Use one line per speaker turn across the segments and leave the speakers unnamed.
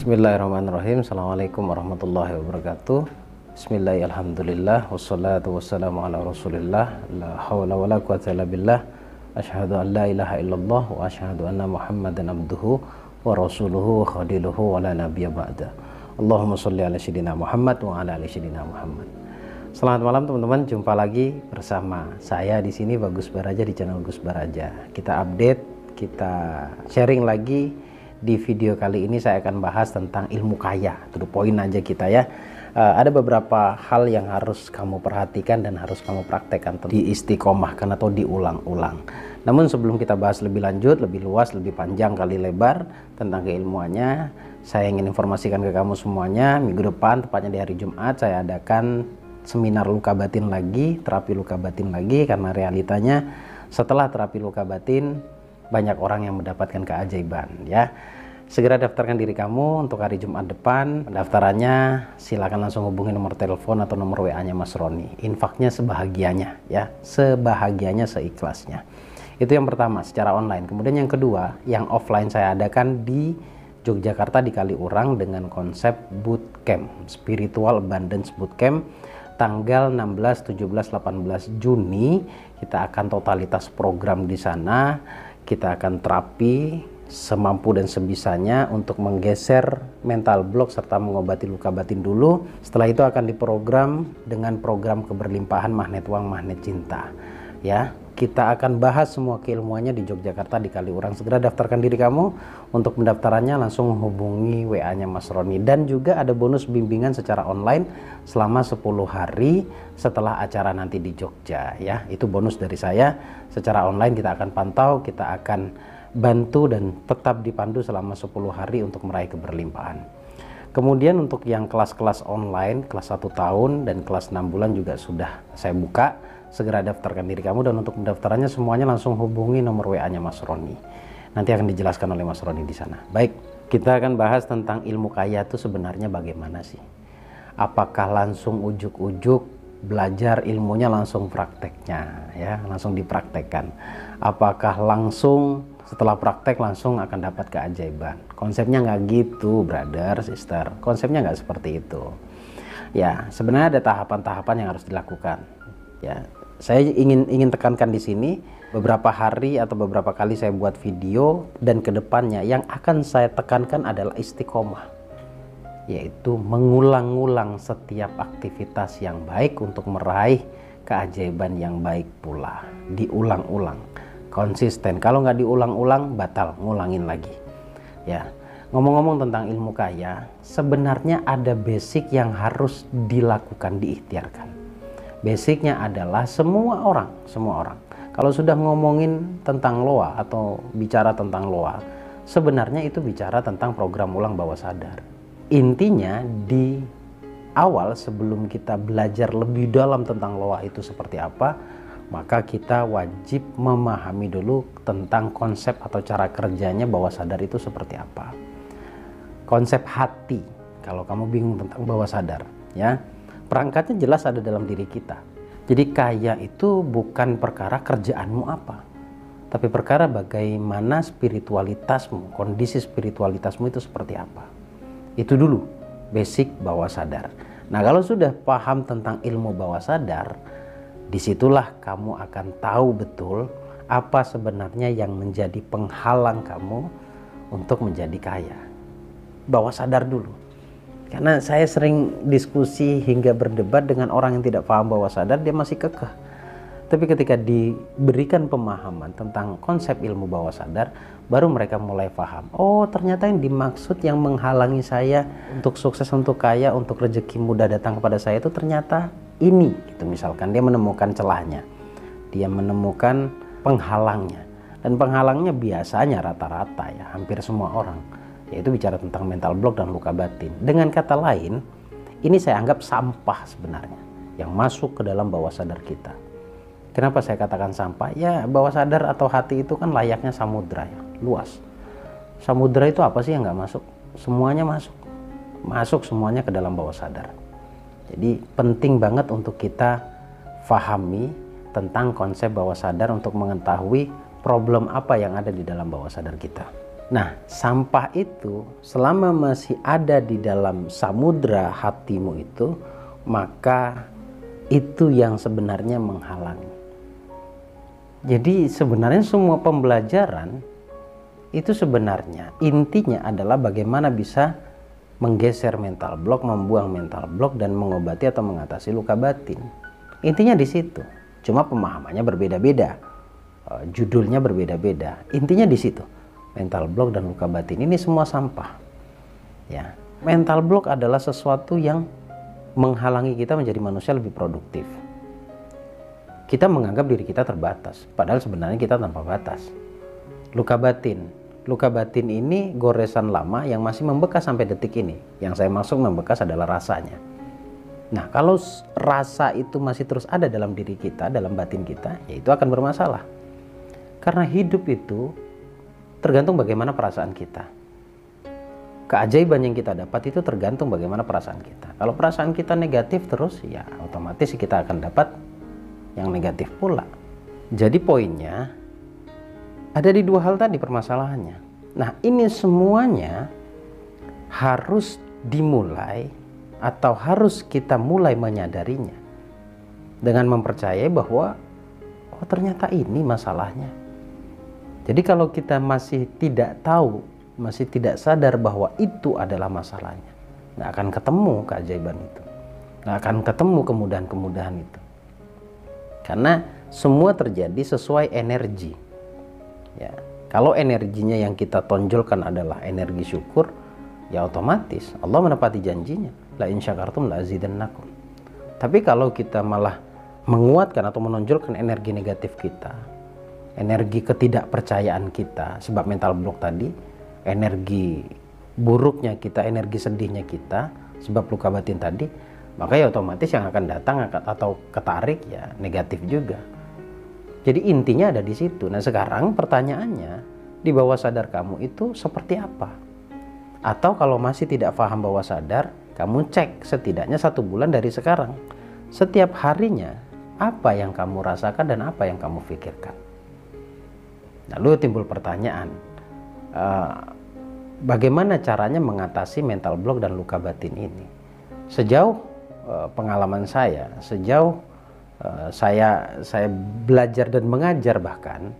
Bismillahirrahmanirrahim. Assalamualaikum warahmatullahi wabarakatuh. Bismillahirrahmanirrahim. Wassalatu wassalamu ala rasulillah. La hawla wa la quwwata illa billah. Asyhadu an la ilaha illallah wa asyhadu anna muhammadan abduhu wa rasuluhu khadiluhu wa la nabiyya ba'da. Allahumma sholli ala sayyidina Muhammad wa ala ali sayyidina Muhammad. Selamat malam teman-teman, jumpa lagi bersama saya di sini Bagus Baraja di channel Gus Baraja. Kita update, kita sharing lagi. Di video kali ini saya akan bahas tentang ilmu kaya. To the point aja kita ya. Ada beberapa hal yang harus kamu perhatikan dan harus kamu praktekkan, diistiqomahkan atau diulang-ulang. Namun sebelum kita bahas lebih lanjut, lebih luas, lebih panjang kali lebar tentang keilmuannya, saya ingin informasikan ke kamu semuanya, minggu depan tepatnya di hari Jumat saya adakan seminar luka batin lagi, terapi luka batin lagi, karena realitanya setelah terapi luka batin banyak orang yang mendapatkan keajaiban ya. Segera daftarkan diri kamu untuk hari Jumat depan. Pendaftarannya silakan langsung hubungi nomor telepon atau nomor WA-nya Mas Roni. Infaknya sebahagianya ya, sebahagianya, seikhlasnya. Itu yang pertama secara online. Kemudian yang kedua, yang offline saya adakan di Yogyakarta di Kaliurang dengan konsep bootcamp, Spiritual Abundance Bootcamp. Tanggal 16, 17, 18 Juni kita akan totalitas program di sana. Kita akan terapi semampu dan sebisanya untuk menggeser mental block serta mengobati luka batin dulu. Setelah itu akan diprogram dengan program keberlimpahan magnet uang, magnet cinta. Ya, kita akan bahas semua keilmuannya di Yogyakarta di Kaliurang. Segera daftarkan diri kamu. Untuk pendaftarannya langsung hubungi WA-nya Mas Roni. Dan juga ada bonus bimbingan secara online selama 10 hari setelah acara nanti di Jogja ya. Itu bonus dari saya. Secara online kita akan pantau, kita akan bantu dan tetap dipandu selama 10 hari untuk meraih keberlimpahan. Kemudian untuk yang kelas-kelas online, kelas 1 tahun dan kelas 6 bulan juga sudah saya buka. Segera daftarkan diri kamu, dan untuk pendaftarannya semuanya langsung hubungi nomor WA-nya Mas Roni. Nanti akan dijelaskan oleh Mas Roni di sana. Baik, kita akan bahas tentang ilmu kaya itu sebenarnya bagaimana sih? Apakah langsung ujuk-ujuk belajar ilmunya langsung prakteknya ya, langsung dipraktekkan? Apakah langsung setelah praktek langsung akan dapat keajaiban? Konsepnya nggak gitu, brother, sister. Konsepnya nggak seperti itu. Ya, sebenarnya ada tahapan-tahapan yang harus dilakukan. Ya, saya ingin tekankan di sini, beberapa hari atau beberapa kali saya buat video, dan kedepannya yang akan saya tekankan adalah istiqomah, yaitu mengulang-ulang setiap aktivitas yang baik untuk meraih keajaiban yang baik pula. Diulang-ulang, konsisten. Kalau nggak diulang-ulang, batal, ngulangin lagi ya. Ngomong-ngomong tentang ilmu kaya, sebenarnya ada basic yang harus dilakukan, diikhtiarkan. Basicnya adalah semua orang kalau sudah ngomongin tentang loa atau bicara tentang loa, sebenarnya itu bicara tentang program ulang bawah sadar. Intinya di awal sebelum kita belajar lebih dalam tentang loa itu seperti apa, maka kita wajib memahami dulu tentang konsep atau cara kerjanya bawah sadar itu seperti apa. Konsep hati, kalau kamu bingung tentang bawah sadar ya, perangkatnya jelas ada dalam diri kita. Jadi kaya itu bukan perkara kerjaanmu apa, tapi perkara bagaimana spiritualitasmu, kondisi spiritualitasmu itu seperti apa. Itu dulu basic bawah sadar. Nah, kalau sudah paham tentang ilmu bawah sadar, disitulah kamu akan tahu betul apa sebenarnya yang menjadi penghalang kamu untuk menjadi kaya. Bawah sadar dulu. Karena saya sering diskusi hingga berdebat dengan orang yang tidak paham bawah sadar, dia masih kekeh. Tapi ketika diberikan pemahaman tentang konsep ilmu bawah sadar, baru mereka mulai paham. Oh, ternyata yang dimaksud yang menghalangi saya untuk sukses, untuk kaya, untuk rezeki mudah datang kepada saya itu ternyata ini. Gitu, misalkan dia menemukan celahnya, dia menemukan penghalangnya. Dan penghalangnya biasanya rata-rata ya, hampir semua orang, yaitu bicara tentang mental block dan luka batin. Dengan kata lain, ini saya anggap sampah sebenarnya yang masuk ke dalam bawah sadar kita. Kenapa saya katakan sampah? Ya, bawah sadar atau hati itu kan layaknya samudra ya, luas. Samudra itu apa sih yang nggak masuk? Semuanya masuk. Masuk semuanya ke dalam bawah sadar. Jadi penting banget untuk kita fahami tentang konsep bawah sadar untuk mengetahui problem apa yang ada di dalam bawah sadar kita. Nah, sampah itu selama masih ada di dalam samudra hatimu itu, maka itu yang sebenarnya menghalangi. Jadi sebenarnya semua pembelajaran itu sebenarnya intinya adalah bagaimana bisa menggeser mental block, membuang mental block, dan mengobati atau mengatasi luka batin. Intinya di situ. Cuma pemahamannya berbeda-beda, judulnya berbeda-beda. Intinya di situ. Mental block dan luka batin ini semua sampah. Ya, mental block adalah sesuatu yang menghalangi kita menjadi manusia lebih produktif. Kita menganggap diri kita terbatas, padahal sebenarnya kita tanpa batas. Luka batin ini goresan lama yang masih membekas sampai detik ini. Yang saya maksud membekas adalah rasanya. Nah, kalau rasa itu masih terus ada dalam diri kita, dalam batin kita, ya itu akan bermasalah. Karena hidup itu tergantung bagaimana perasaan kita. Keajaiban yang kita dapat itu tergantung bagaimana perasaan kita. Kalau perasaan kita negatif terus, ya otomatis kita akan dapat yang negatif pula. Jadi poinnya ada di dua hal tadi permasalahannya. Nah, ini semuanya harus dimulai atau harus kita mulai menyadarinya dengan mempercayai bahwa oh ternyata ini masalahnya. Jadi kalau kita masih tidak tahu, masih tidak sadar bahwa itu adalah masalahnya, nggak akan ketemu keajaiban itu, nggak akan ketemu kemudahan-kemudahan itu. Karena semua terjadi sesuai energi. Ya, kalau energinya yang kita tonjolkan adalah energi syukur, ya otomatis Allah menepati janjinya. La in syakartum la azidannakum. Tapi kalau kita malah menguatkan atau menonjolkan energi negatif kita, energi ketidakpercayaan kita, sebab mental block tadi, energi buruknya kita, energi sedihnya kita, sebab luka batin tadi, maka ya otomatis yang akan datang atau ketarik ya negatif juga. Jadi intinya ada di situ. Nah, sekarang pertanyaannya, di bawah sadar kamu itu seperti apa? Atau kalau masih tidak paham bawah sadar, kamu cek setidaknya 1 bulan dari sekarang. Setiap harinya, apa yang kamu rasakan dan apa yang kamu pikirkan. Lalu timbul pertanyaan, bagaimana caranya mengatasi mental block dan luka batin ini? Sejauh pengalaman saya, sejauh saya belajar dan mengajar, bahkan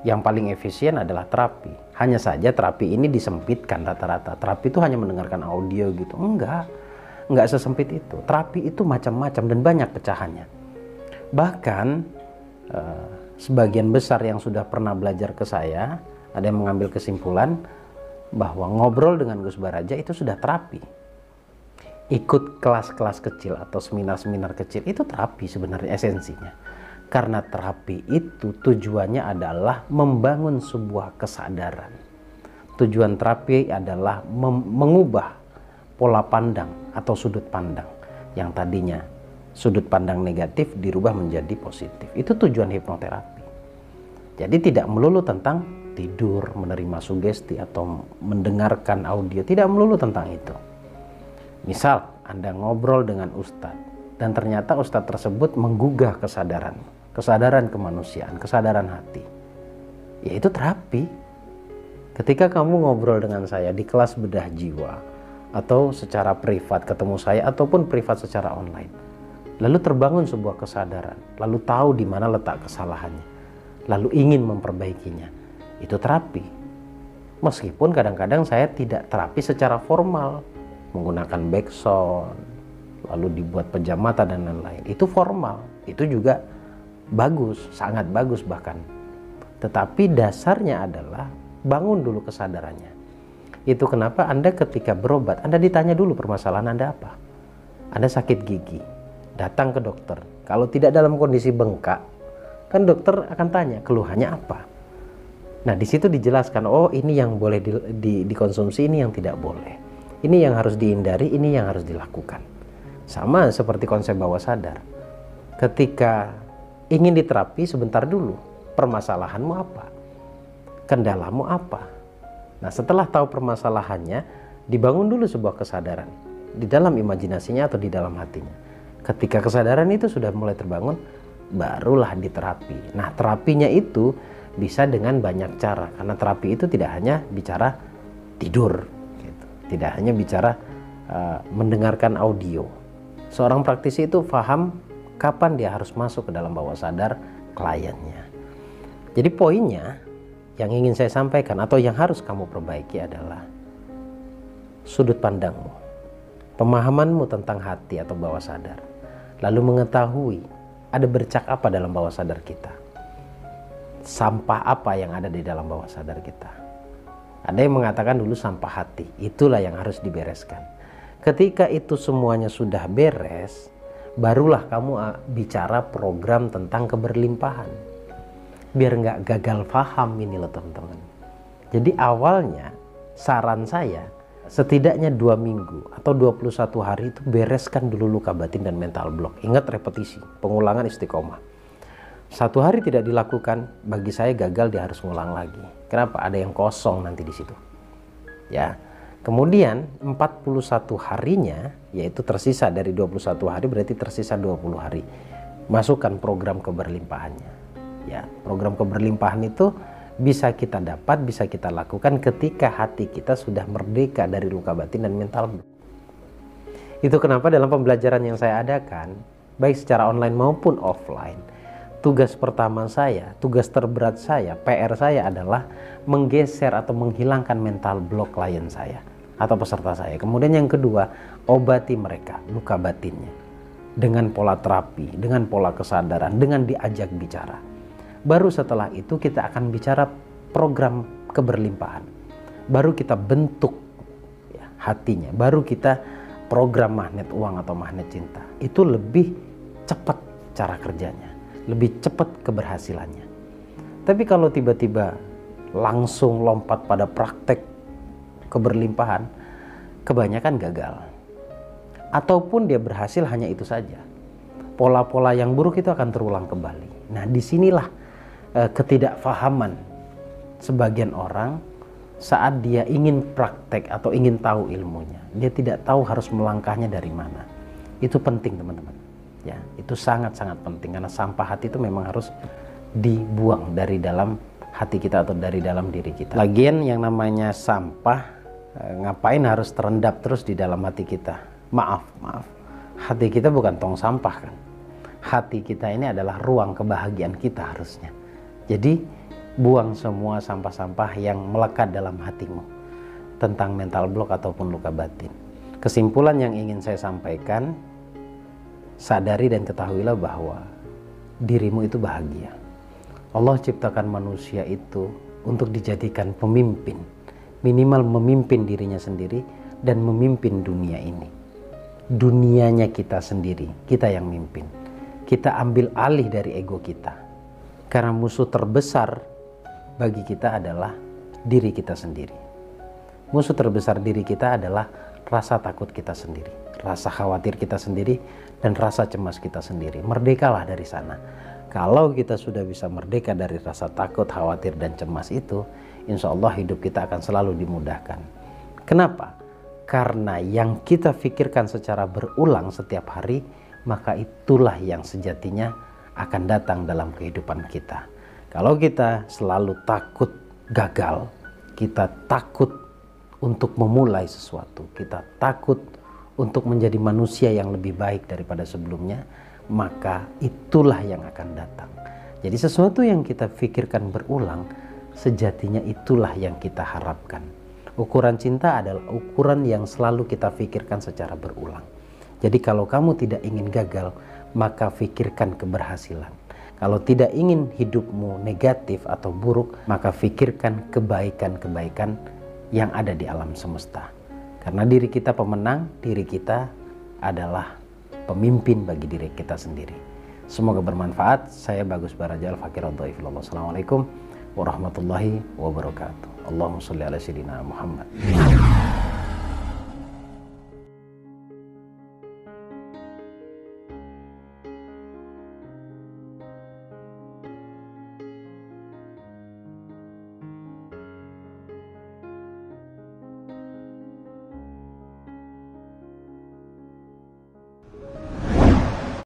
yang paling efisien adalah terapi. Hanya saja terapi ini disempitkan rata-rata. Terapi itu hanya mendengarkan audio gitu. Enggak sesempit itu. Terapi itu macam-macam dan banyak pecahannya. Bahkan sebagian besar yang sudah pernah belajar ke saya, ada yang mengambil kesimpulan bahwa ngobrol dengan Gus Baraja itu sudah terapi. Ikut kelas-kelas kecil atau seminar-seminar kecil itu terapi sebenarnya esensinya. Karena terapi itu tujuannya adalah membangun sebuah kesadaran. Tujuan terapi adalah mengubah pola pandang atau sudut pandang yang tadinya sudut pandang negatif dirubah menjadi positif. Itu tujuan hipnoterapi. Jadi tidak melulu tentang tidur, menerima sugesti atau mendengarkan audio, tidak melulu tentang itu. Misal Anda ngobrol dengan ustadz dan ternyata ustadz tersebut menggugah kesadaran kemanusiaan, kesadaran hati. Ya itu terapi. Ketika kamu ngobrol dengan saya di kelas bedah jiwa atau secara privat ketemu saya ataupun privat secara online, lalu terbangun sebuah kesadaran, lalu tahu di mana letak kesalahannya, lalu ingin memperbaikinya, itu terapi. Meskipun kadang-kadang saya tidak terapi secara formal, menggunakan backsound, lalu dibuat pejamata dan lain-lain. Itu formal, itu juga bagus, sangat bagus bahkan. Tetapi dasarnya adalah bangun dulu kesadarannya. Itu kenapa Anda ketika berobat, Anda ditanya dulu permasalahan Anda apa. Anda sakit gigi, datang ke dokter. Kalau tidak dalam kondisi bengkak, kan dokter akan tanya keluhannya apa. Nah, di situ dijelaskan, oh ini yang boleh dikonsumsi, ini yang tidak boleh. Ini yang harus dihindari, ini yang harus dilakukan. Sama seperti konsep bawah sadar. Ketika ingin diterapi, sebentar dulu. Permasalahanmu apa? Kendalamu apa? Nah, setelah tahu permasalahannya, dibangun dulu sebuah kesadaran. Di dalam imajinasinya atau di dalam hatinya. Ketika kesadaran itu sudah mulai terbangun, barulah diterapi. Nah, terapinya itu bisa dengan banyak cara, karena terapi itu tidak hanya bicara tidur, gitu. Tidak hanya bicara mendengarkan audio. Seorang praktisi itu paham kapan dia harus masuk ke dalam bawah sadar kliennya. Jadi poinnya yang ingin saya sampaikan atau yang harus kamu perbaiki adalah sudut pandangmu, pemahamanmu tentang hati atau bawah sadar, lalu mengetahui ada bercak apa dalam bawah sadar kita, sampah apa yang ada di dalam bawah sadar kita. Ada yang mengatakan dulu sampah hati, itulah yang harus dibereskan. Ketika itu semuanya sudah beres, barulah kamu bicara program tentang keberlimpahan. Biar nggak gagal paham ini loh teman-teman. Jadi awalnya saran saya setidaknya 2 minggu atau 21 hari itu bereskan dulu luka batin dan mental block. Ingat repetisi, pengulangan istiqomah. 1 hari tidak dilakukan, bagi saya gagal, dia harus ngulang lagi. Kenapa? Ada yang kosong nanti di situ. Ya. Kemudian 41 harinya, yaitu tersisa dari 21 hari berarti tersisa 20 hari. Masukkan program keberlimpahannya. Ya, program keberlimpahan itu bisa kita dapat, bisa kita lakukan ketika hati kita sudah merdeka dari luka batin dan mental block. Itu kenapa dalam pembelajaran yang saya adakan, baik secara online maupun offline, tugas pertama saya, tugas terberat saya, PR saya adalah menggeser atau menghilangkan mental block klien saya atau peserta saya. Kemudian yang kedua, obati mereka luka batinnya dengan pola terapi, dengan pola kesadaran, dengan diajak bicara. Baru setelah itu kita akan bicara program keberlimpahan. Baru kita bentuk ya, hatinya, baru kita program magnet uang atau magnet cinta. Itu lebih cepat cara kerjanya, lebih cepat keberhasilannya. Tapi kalau tiba-tiba langsung lompat pada praktek keberlimpahan, kebanyakan gagal. Ataupun dia berhasil hanya itu saja. Pola-pola yang buruk itu akan terulang kembali. Nah, disinilah ketidakfahaman sebagian orang saat dia ingin praktek atau ingin tahu ilmunya. Dia tidak tahu harus melangkahnya dari mana. Itu penting teman-teman. Ya, itu sangat-sangat penting karena sampah hati itu memang harus dibuang dari dalam hati kita atau dari dalam diri kita. Lagian yang namanya sampah, ngapain harus terendap terus di dalam hati kita? Maaf. Hati kita bukan tong sampah kan. Hati kita ini adalah ruang kebahagiaan kita harusnya. Jadi buang semua sampah-sampah yang melekat dalam hatimu tentang mental block ataupun luka batin. Kesimpulan yang ingin saya sampaikan, sadari dan ketahuilah bahwa dirimu itu bahagia. Allah ciptakan manusia itu untuk dijadikan pemimpin, minimal memimpin dirinya sendiri dan memimpin dunia ini. Dunianya kita sendiri, kita yang mimpin. Kita ambil alih dari ego kita. Karena musuh terbesar bagi kita adalah diri kita sendiri. Musuh terbesar diri kita adalah rasa takut kita sendiri, rasa khawatir kita sendiri, dan rasa cemas kita sendiri. Merdekalah dari sana. Kalau kita sudah bisa merdeka dari rasa takut, khawatir, dan cemas itu, insya Allah hidup kita akan selalu dimudahkan. Kenapa? Karena yang kita pikirkan secara berulang setiap hari, maka itulah yang sejatinya akan datang dalam kehidupan kita. Kalau kita selalu takut gagal, kita takut untuk memulai sesuatu, kita takut untuk menjadi manusia yang lebih baik daripada sebelumnya, maka itulah yang akan datang. Jadi sesuatu yang kita pikirkan berulang, sejatinya itulah yang kita harapkan. Ukuran cinta adalah ukuran yang selalu kita pikirkan secara berulang. Jadi kalau kamu tidak ingin gagal, maka pikirkan keberhasilan. Kalau tidak ingin hidupmu negatif atau buruk, maka pikirkan kebaikan-kebaikan yang ada di alam semesta. Karena diri kita pemenang, diri kita adalah pemimpin bagi diri kita sendiri. Semoga bermanfaat. Saya Bagus Baraja Al-Fakir Ad-Dhaifillah. Assalamualaikum warahmatullahi wabarakatuh. Allahumma sholli ala sayyidina Muhammad.